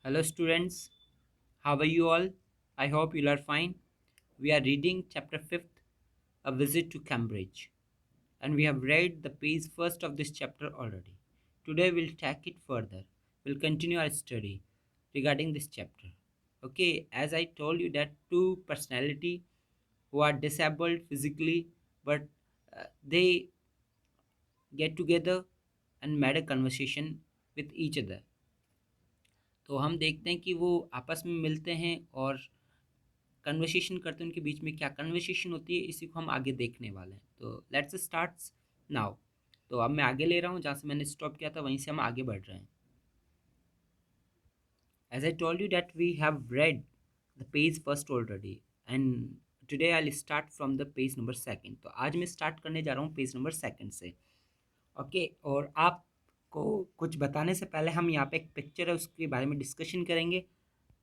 Hello, students. How are you all? I hope you are fine. We are reading chapter 5th, A Visit to Cambridge, and we have read the page first of this chapter already. Today, we'll take it further. We'll continue our study regarding this chapter. Okay, as I told you, that two personality who are disabled physically, but they get together and made a conversation with each other. तो हम देखते हैं कि वो आपस में मिलते हैं और कन्वर्सेशन करते हैं। उनके बीच में क्या कन्वर्सेशन होती है, इसी को हम आगे देखने वाले हैं। तो लेट्स स्टार्ट नाउ। तो अब मैं आगे ले रहा हूँ, जहाँ से मैंने स्टॉप किया था वहीं से हम आगे बढ़ रहे हैं। As I told you that we have read the page first already, and today I start from the page number second. तो आज मैं स्टार्ट करने जा रहा हूँ पेज नंबर सेकंड से। ओके, और आपको कुछ बताने से पहले हम यहाँ पे एक पिक्चर है उसके बारे में डिस्कशन करेंगे,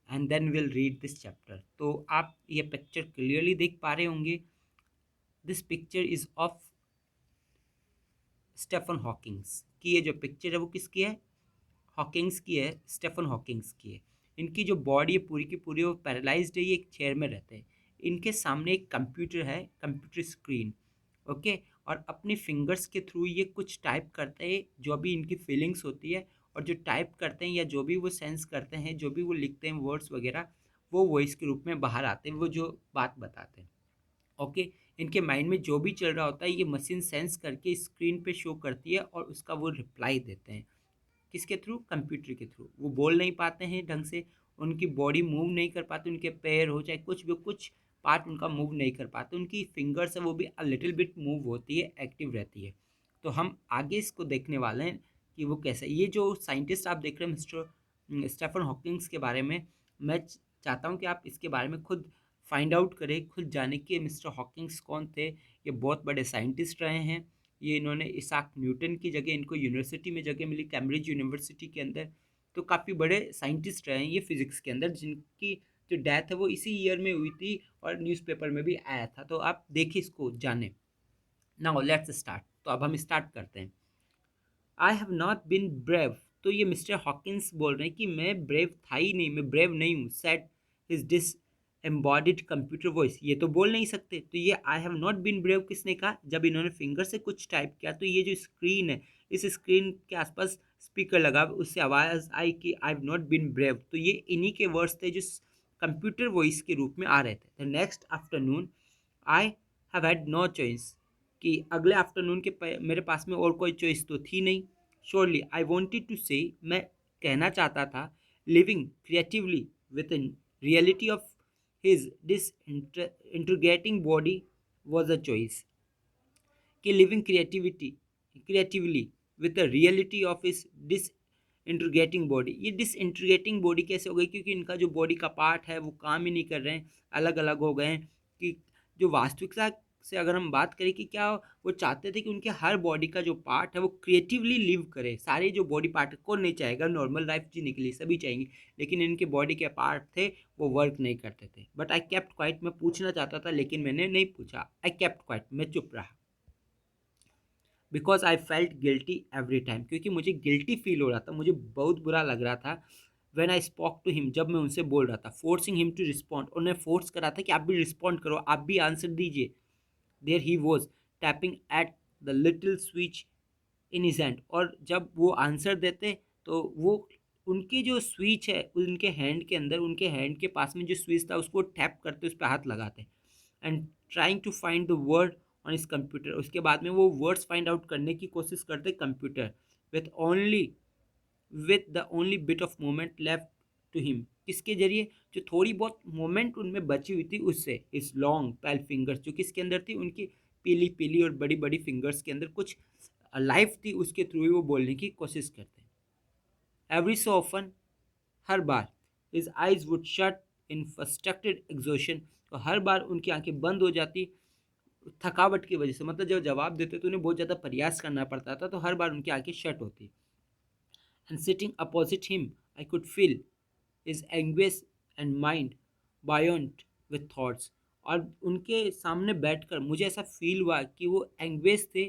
and then will read this chapter. तो आप ये पिक्चर क्लियरली देख पा रहे होंगे। This picture is of Stephen Hawking's की। ये जो पिक्चर है वो किसकी है? हॉकिंग्स की है, स्टेफन हॉकिंग्स की है। इनकी जो बॉडी है पूरी की पूरी वो पैरालाइज्ड है, ये एक चेयर में रहते हैं। इनके सामने एक कंप्यूटर है, कंप्यूटर स्क्रीन। ओके, और अपनी फिंगर्स के थ्रू ये कुछ टाइप करते हैं, जो भी इनकी फीलिंग्स होती है, और जो टाइप करते हैं या जो भी वो सेंस करते हैं, जो भी वो लिखते हैं वर्ड्स वगैरह, वो वॉइस के रूप में बाहर आते हैं, वो जो बात बताते हैं। ओके, इनके माइंड में जो भी चल रहा होता है ये मशीन सेंस करके स्क्रीन पे शो करती है और उसका वो रिप्लाई देते हैं। किसके थ्रू? कंप्यूटर के थ्रू। वो बोल नहीं पाते हैं ढंग से, उनकी बॉडी मूव नहीं कर पाते, उनके पैर हो चाहे कुछ भी, कुछ पार्ट उनका मूव नहीं कर पाते। उनकी फिंगर्स है वो भी अ लिटिल बिट मूव होती है, एक्टिव रहती है। तो हम आगे इसको देखने वाले हैं कि वो कैसे। ये जो साइंटिस्ट आप देख रहे हैं मिस्टर स्टेफन हॉकिंग्स के बारे में, मैं चाहता हूँ कि आप इसके बारे में खुद फाइंड आउट करें, खुद जाने कि मिस्टर हॉकिंग्स कौन थे। ये बहुत बड़े साइंटिस्ट रहे हैं। ये इन्होंने इसाक न्यूटन की जगह इनको यूनिवर्सिटी में जगह मिली, कैम्ब्रिज यूनिवर्सिटी के अंदर। तो काफ़ी बड़े साइंटिस्ट रहे हैं ये फिज़िक्स के अंदर, जिनकी जो डेथ है वो इसी ईयर में हुई थी और न्यूज़पेपर में भी आया था। तो आप देखिए, इसको जाने। Now let's start. तो अब हम स्टार्ट करते हैं। आई हैव नॉट बिन ब्रेव। तो ये मिस्टर हॉकिंस बोल रहे हैं कि मैं ब्रेव था ही नहीं, मैं ब्रेव नहीं हूँ। Said his disembodied computer voice. ये तो बोल नहीं सकते, तो ये I have not been brave किसने कहा? जब इन्होंने फिंगर से कुछ टाइप किया, तो ये जो स्क्रीन है, इस स्क्रीन के आसपास स्पीकर लगा, उससे आवाज़ आई कि आई हैव नॉट बिन ब्रेव। तो ये इन्हीं के वर्ड्स थे जो कंप्यूटर वॉइस के रूप में आ रहे थे। The next afternoon I have had no choice. कि अगले आफ्टरनून के मेरे पास में और कोई चॉइस तो थी नहीं। श्योरली आई वॉन्टेड टू से, मैं कहना चाहता था, living creatively within reality of his disintegrating body was a choice. कि living creatively with the reality of his disintegrating body. ये डिस इंट्रीगेटिंग बॉडी कैसे हो गई? क्योंकि इनका जो बॉडी का पार्ट है वो काम ही नहीं कर रहे हैं, अलग अलग हो गए हैं। कि जो वास्तविकता से अगर हम बात करें कि क्या वो चाहते थे कि उनके हर बॉडी का जो पार्ट है वो क्रिएटिवली लिव करे। सारे जो बॉडी पार्ट, कौन नहीं चाहेगा नॉर्मल लाइफ जीने के लिए, सभी चाहेंगे। लेकिन इनके बॉडी के पार्ट थे वो वर्क नहीं करते थे। But I kept quite. मैं पूछना चाहता था लेकिन मैंने नहीं पूछा। आई केप्ट क्वाइट, मैं चुप रहा। Because I felt guilty every time. क्योंकि मुझे गिल्टी फील हो रहा था, मुझे बहुत बुरा लग रहा था। When I spoke to him, जब मैं उनसे बोल रहा था। फोर्सिंग हिम टू रिस्पॉन्ड, उन्हें फोर्स करा था कि आप भी रिस्पॉन्ड करो, आप भी आंसर दीजिए। There he was tapping at the little switch in his hand. और जब वो आंसर देते तो वो उनकी जो स्विच है उनके हैंड के अंदर, उनके हैंड के पास में जो स्विच था उसको टैप करते, उस पर हाथ लगाते, and trying to find the word on his computer. उसके बाद में वो वर्ड्स फाइंड आउट करने की कोशिश करते computer, with only with the only bit of moment left to him. किसके जरिए? जो थोड़ी बहुत मोमेंट उनमें बची हुई थी उससे। इस लॉन्ग पेल फिंगर्स जो किसके अंदर थी? उनकी पीली पीली और बड़ी बड़ी फिंगर्स के अंदर कुछ लाइफ थी, उसके थ्रू ही वो बोलने की कोशिश करते हैं। Every so often, her bar, his eyes would shut in frustrated exhaustion. तो हर बार उनकी आंखें बंद हो जाती थकावट की वजह से। मतलब जब जवाब देते तो उन्हें बहुत ज़्यादा प्रयास करना पड़ता था, तो हर बार उनकी आंखें शट होती। And sitting opposite him I could feel his anguish and mind buoyant with thoughts. और उनके सामने बैठकर मुझे ऐसा फील हुआ कि वो एंग्वेश थे,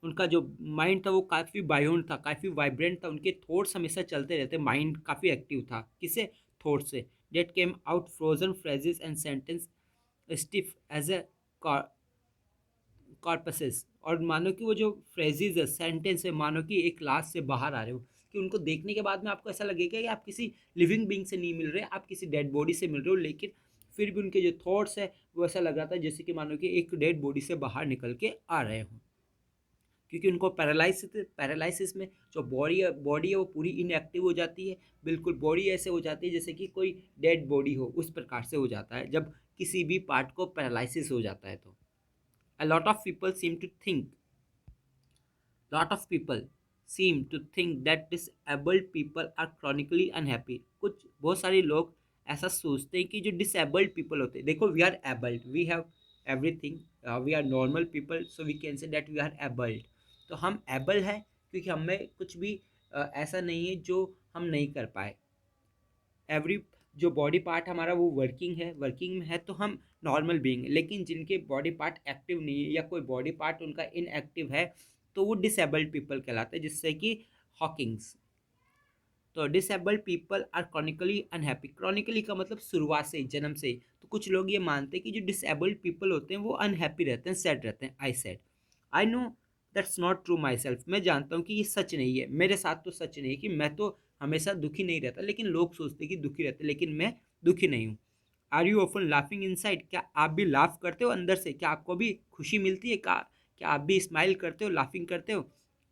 उनका जो माइंड था वो काफ़ी बायोन था, काफ़ी वाइब्रेंट था, उनके थॉट्स हमेशा चलते रहते, माइंड काफ़ी एक्टिव था। किससे? थॉट से। That came out frozen phrases and sentences stiff as a corpses. और मानो कि वो जो फ्रेजेस है, सेंटेंस है, मानो कि एक लाश से बाहर आ रहे हो, कि उनको देखने के बाद में आपको ऐसा लगेगा कि आप किसी लिविंग बीइंग से नहीं मिल रहे, आप किसी डेड बॉडी से मिल रहे हो, लेकिन फिर भी उनके जो थॉट्स है वो ऐसा लग रहा था जैसे कि मानो कि एक डेड बॉडी से बाहर निकल के आ रहे हो, क्योंकि उनको पैरालिसिस में जो बॉडी है वो पूरी इनएक्टिव हो जाती है। बिल्कुल बॉडी ऐसे हो जाती है जैसे कि कोई डेड बॉडी हो, उस प्रकार से हो जाता है जब किसी भी पार्ट को पैरालिसिस हो जाता है। तो a lot of people seem to think lot of people seem to think that disabled people are chronically unhappy। कुछ बहुत सारे लोग ऐसा सोचते हैं कि जो डिसेबल्ड पीपल होते हैं, देखो we are abled, we have everything, we are normal people, so we can say that we are abled. तो हम एबल है क्योंकि हमें कुछ भी ऐसा नहीं है जो हम नहीं कर पाए। एवरी जो बॉडी पार्ट हमारा वो वर्किंग में है, तो हम नॉर्मल बीइंग है। लेकिन जिनके बॉडी पार्ट एक्टिव नहीं है या कोई बॉडी पार्ट उनका इनएक्टिव है, तो वो डिसेबल्ड पीपल कहलाते हैं, जिससे कि हॉकिंग्स। तो disabled people are chronically unhappy. Chronically का मतलब शुरुआत से, जन्म से। तो कुछ लोग ये मानते हैं कि जो डिसेबल्ड पीपल होते हैं वो अनहैप्पी रहते हैं, सैड रहते हैं। I know that's not true my self. मैं जानता हूँ कि ये सच नहीं है, मेरे साथ तो सच नहीं है, कि मैं तो हमेशा दुखी नहीं रहता, लेकिन लोग सोचते हैं कि दुखी रहते, लेकिन मैं दुखी नहीं हूँ। Are you often laughing inside? क्या आप भी लाफ करते हो अंदर से? क्या आपको भी खुशी मिलती है? क्या आप भी स्माइल करते हो, लाफिंग करते हो?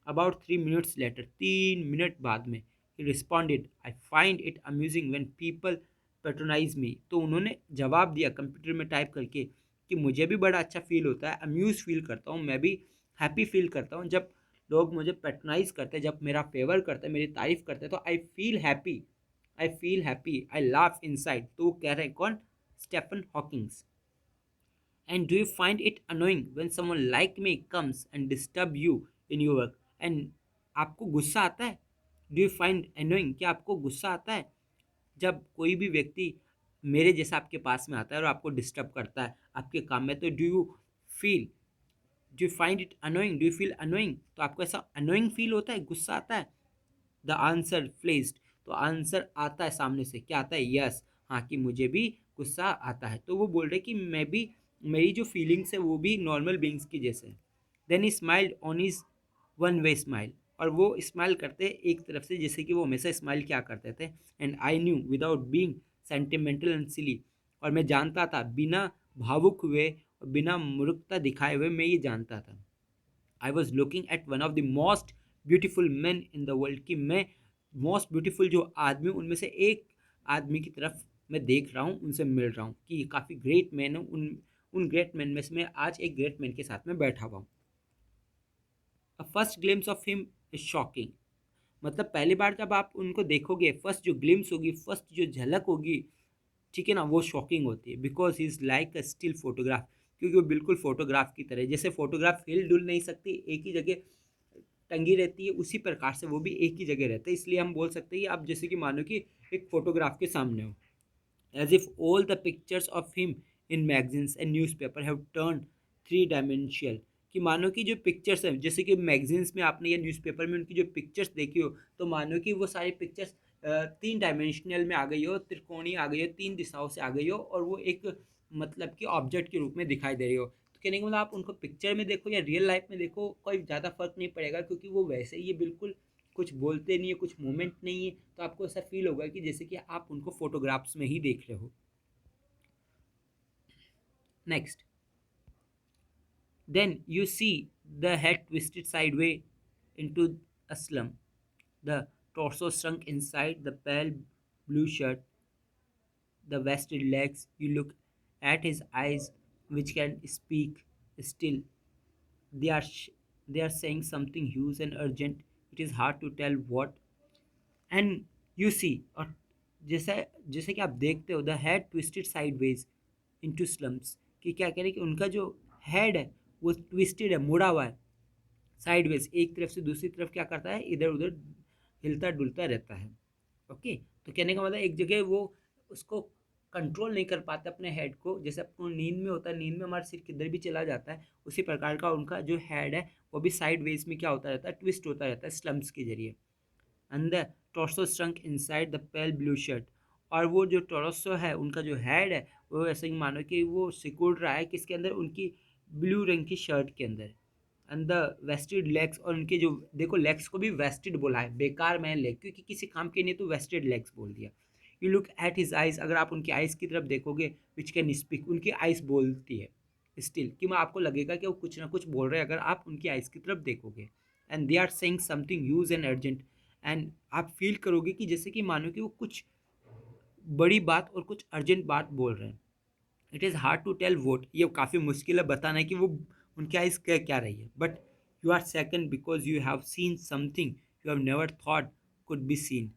अबाउट 3 मिनट्स लेटर, 3 मिनट बाद में, he responded, I find it amusing when people patronize me। तो उन्होंने जवाब दिया कंप्यूटर में टाइप करके कि मुझे भी बड़ा अच्छा फील होता है, अम्यूज फील करता हूँ, मैं भी हैप्पी फील करता हूँ जब लोग मुझे पेट्रोनाइज करते हैं, जब मेरा फेवर करते हैं, मेरी तारीफ करते हैं, तो I feel happy, I laugh inside. तो वो कह रहे हैं कौन? Stephen Hawking's. And do you find it annoying when someone like me comes and disturb you in your work? And आपको गुस्सा आता है? डू यू फाइंड अनोइंग, क्या आपको गुस्सा आता है जब कोई भी व्यक्ति मेरे जैसा आपके पास में आता है और आपको डिस्टर्ब करता है आपके काम में? तो feel do you find it annoying, do you feel annoying? तो आपको ऐसा अनोइंग फील होता है, गुस्सा आता है? The answer fledged. तो आंसर आता है सामने से, क्या आता है? यस, हाँ, कि मुझे भी गुस्सा आता है। तो वो बोल रहे कि मैं भी, मेरी जो फीलिंग्स है वो भी नॉर्मल बींग्स की जैसे। Then he smiled on his one way smile. और वो स्माइल करते एक तरफ से, जैसे कि वो हमेशा स्माइल क्या करते थे। And I knew without being sentimental and silly. और मैं जानता था बिना भावुक हुए और बिना मूर्खता दिखाए हुए, मैं ये जानता था। I was looking at one of the most beautiful man in the world, कि मैं मोस्ट ब्यूटीफुल जो आदमी उनमें से एक आदमी की तरफ मैं देख रहा हूँ, उनसे मिल रहा हूँ, कि काफ़ी ग्रेट मैन है। उन ग्रेट मैन में से मैं आज एक ग्रेट मैन के साथ में बैठा हुआ हूँ। A first glimpse of him is shocking. मतलब पहली बार जब आप उनको देखोगे, फर्स्ट जो ग्लिम्स होगी, फर्स्ट जो झलक होगी, ठीक है ना, वो शॉकिंग होती है। Because he is like a still photograph, क्योंकि वो बिल्कुल फोटोग्राफ की तरह, जैसे फोटोग्राफ हिल डुल नहीं सकती, एक ही जगह टंगी रहती है, उसी प्रकार से वो भी एक ही जगह रहता है। इसलिए हम बोल सकते हैं कि आप जैसे कि मानो कि एक फोटोग्राफ के सामने हो। As if all the pictures of him in magazines and newspaper have turn three dimensional. कि मानो कि जो पिक्चर्स हैं, जैसे कि मैगजीन्स में आपने या न्यूज़पेपर में उनकी जो पिक्चर्स देखी हो, तो मानो कि वो सारी पिक्चर्स 3 डायमेंशनल में आ गई हो, त्रिकोणीय आ गई हो, 3 दिशाओं से आ गई हो, और वो एक मतलब कि ऑब्जेक्ट के रूप में दिखाई दे रही हो। तो कहने का मतलब आप उनको पिक्चर में देखो या रियल लाइफ में देखो, कोई ज़्यादा फर्क नहीं पड़ेगा, क्योंकि वो वैसे ही ये बिल्कुल कुछ बोलते नहीं है, कुछ मूवमेंट नहीं है। तो आपको ऐसा फील होगा कि जैसे कि आप उनको फोटोग्राफ्स में ही देख रहे हो। Next, then you see the head twisted sideway into a slum, the torso shrunk inside the pale blue shirt, the vested legs. You look at his eyes, which can speak still. They are they are saying something huge and urgent. It is hard to tell what. And you see, और जैसा जैसे कि आप देखते हो, the head twisted sideways into slums, कि क्या कह रहे हैं कि उनका जो हेड है वो ट्विस्टेड है, मुड़ा हुआ है साइडवेज, एक तरफ से दूसरी तरफ क्या करता है, इधर उधर हिलता डुलता रहता है। ओके, तो कहने का मतलब एक जगह वो उसको कंट्रोल नहीं कर पाते अपने हेड को, जैसे आपको नींद में होता है, नींद में हमारा सिर किधर भी चला जाता है, उसी प्रकार का उनका जो हेड है वो भी साइड वेज में क्या होता रहता है, ट्विस्ट होता रहता है स्लम्प्स के जरिए। And the torso shrunk inside the pale blue shirt, और वो जो टॉर्सो है उनका जो हेड है वो ऐसे ही मानो कि वो सिकुड़ रहा है किसके अंदर, उनकी ब्लू रंग की शर्ट के अंदर। एंड द वेस्टेड लेग्स, और उनके जो देखो लेग्स को भी वेस्टेड बोला है, बेकार में लेग क्योंकि किसी काम के नहीं, तो वेस्टेड लेग्स बोल दिया। You look at his eyes, अगर आप उनकी आइज़ की तरफ देखोगे, विच कैन स्पीक, उनकी आइज़ बोलती है स्टिल, कि मैं आपको लगेगा कि वो कुछ ना कुछ बोल रहे हैं अगर आप उनकी आइज़ की तरफ देखोगे। And they are saying something huge and urgent, and आप फील करोगे कि जैसे कि मानो कि वो कुछ बड़ी बात और कुछ अर्जेंट बात बोल रहे हैं। It is hard to tell what, ये काफ़ी मुश्किल है बताना है कि वो उनकी आइज़ क्या क्या रही है, but you are second because you have seen something you have never thought could be seen,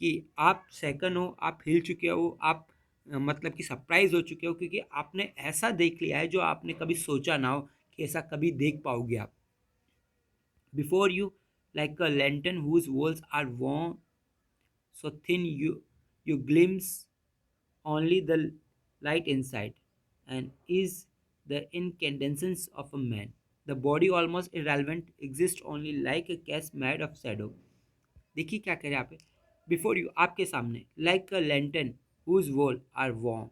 कि आप सेकंड हो, आप हिल चुके हो, आप मतलब कि सरप्राइज हो चुके हो, क्योंकि आपने ऐसा देख लिया है जो आपने कभी सोचा ना हो कि ऐसा कभी देख पाओगे आप। Before you like a lantern whose walls are worn so thin you glimpse only the light inside, and is the incandescence of a man. The body almost irrelevant exists only like a cast made of shadow. देखिए क्या कह रहे हैं आप, before you आपके सामने, like a lantern whose wall are warm,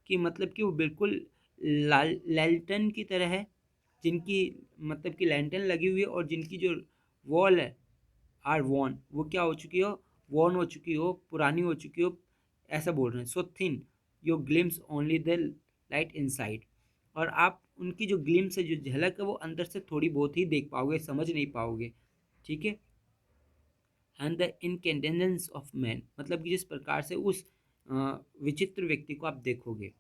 कि मतलब कि वो बिल्कुल लैंटन की तरह है, जिनकी मतलब कि लैंटन लगी हुई है और जिनकी जो वॉल है आर वॉन, वो क्या हो चुकी हो, वॉन हो चुकी हो, पुरानी हो चुकी हो, ऐसा बोल रहे हैं। So thin your glimpse only the light inside, और आप उनकी जो ग्लिम्स है, जो झलक है, वो अंदर से थोड़ी बहुत ही देख पाओगे, समझ नहीं पाओगे, ठीक है। एंड द इनकेंडेंस ऑफ मैन, मतलब कि जिस प्रकार से उस विचित्र व्यक्ति को आप देखोगे,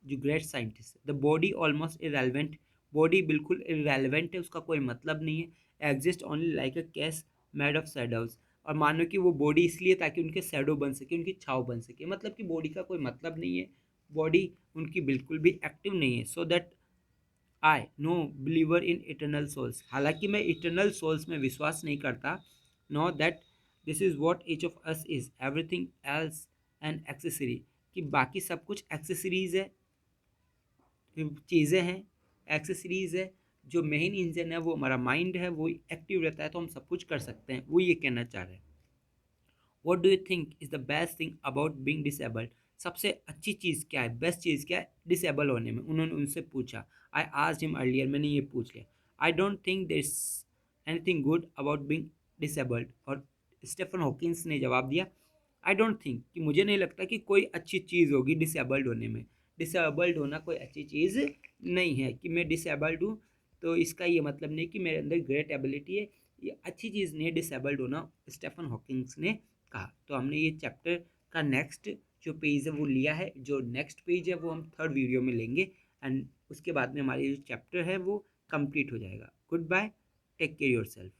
जो ग्रेट साइंटिस्ट है। The body almost irrelevant, body बिल्कुल इरेलीवेंट है, उसका कोई मतलब नहीं है। Exist only like a case made of shadows, और मानो कि वो बॉडी इसलिए ताकि उनके शेडो बन सके, उनकी छाव बन सके, मतलब कि बॉडी का कोई मतलब नहीं है, बॉडी उनकी बिल्कुल भी एक्टिव नहीं है। So that I no believer in eternal souls, हालांकि मैं इटर्नल सोल्स में विश्वास नहीं करता। Know that this is what each of us is, everything else an accessory, कि बाकी सब कुछ एक्सेसरीज है, चीज़ें हैं, एक्सेसरीज है, जो मेन इंजन है वो हमारा माइंड है, वो एक्टिव रहता है तो हम सब कुछ कर सकते हैं, वो ये कहना चाह रहे हैं। What do you think is the best thing about being disabled, सबसे अच्छी चीज़ क्या है, बेस्ट चीज़ क्या है डिसेबल होने में, उन्होंने उनसे पूछा। आई आस्क्ड हिम अर्लियर, मैंने ये पूछ लिया। I don't think there is anything good about being disabled, और स्टेफन हॉकिंस ने जवाब दिया, आई डोंट थिंक, कि मुझे नहीं लगता कि कोई अच्छी चीज़ होगी डिसेबल्ड होने में। डिसेबल्ड होना कोई अच्छी चीज़ नहीं है, कि मैं डिसेबल्ड हूँ तो इसका ये मतलब नहीं कि मेरे अंदर ग्रेट एबिलिटी है, ये अच्छी चीज़ नहीं है डिसेबल्ड होना, स्टेफन हॉकिंस ने कहा। तो हमने ये चैप्टर का नेक्स्ट जो पेज है वो लिया है, जो नेक्स्ट पेज है वो हम थर्ड वीडियो में लेंगे, एंड उसके बाद में हमारी जो चैप्टर है वो कंप्लीट हो जाएगा। Goodbye, take care your self.